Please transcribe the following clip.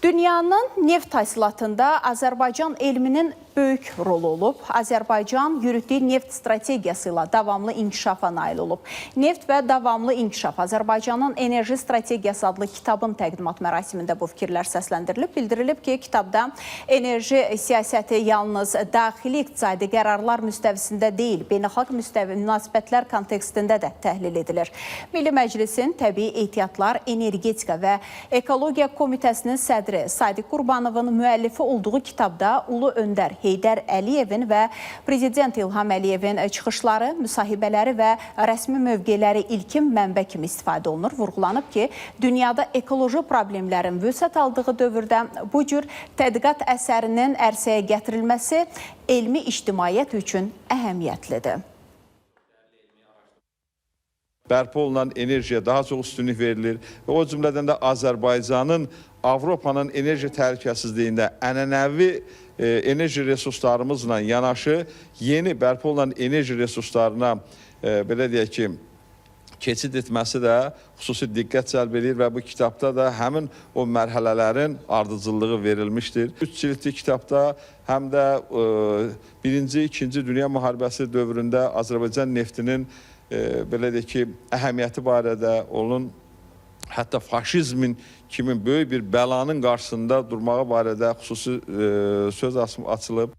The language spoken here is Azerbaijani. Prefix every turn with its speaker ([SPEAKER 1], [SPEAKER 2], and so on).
[SPEAKER 1] Dünyanın neft hasilatında Azərbaycan elminin böyük rolu olub. Azərbaycan yürütdüyü neft strategiyası ilə davamlı inkişafa nail olub. Neft və davamlı inkişaf Azərbaycanın enerji strategiyası adlı kitabın təqdimat mərasimində bu fikirlər səsləndirilib. Bildirilib ki, kitabda enerji siyasəti yalnız daxili iqtisadi qərarlar müstəvisində deyil, beynəlxalq münasibətlər kontekstində də təhlil edilir. Milli Məclisin Təbii Ehtiyatlar, Energetika və Ekologiya Komitəsinin sədri Sadiq Qurbanovun müəllifi olduğu kitabda Ulu Öndər Heydər Əliyevin və Prezident İlham Əliyevin çıxışları, müsahibələri və rəsmi mövqeləri ilkin mənbə kimi istifadə olunur. Vurğulanıb ki, dünyada ekoloji problemlərin vüsət aldığı dövrdə bu cür tədqiqat əsərinin ərsəyə gətirilməsi elmi ictimaiyyət üçün əhəmiyyətlidir.
[SPEAKER 2] Bərpa olunan enerjiyə daha çox üstünlük verilir və o cümlədən də Azərbaycanın Avropanın enerji təhlükəsizliyində ənənəvi enerji resurslarımızla yanaşı yeni bərpa olunan enerji resurslarına belə deyək ki, keçid etməsi də xüsusi diqqət cəlb edir və bu kitabda da həmin o mərhələlərin ardıcıllığı verilmişdir. 3 cildli kitabda həm də 1-ci, 2-ci Dünya müharibəsi dövründə Azərbaycan neftinin belə deyək ki, əhəmiyyəti barədə, onun hətta faşizmin kimi böyük bir bəlanın qarşısında durmağı barədə xüsusi söz açılıb.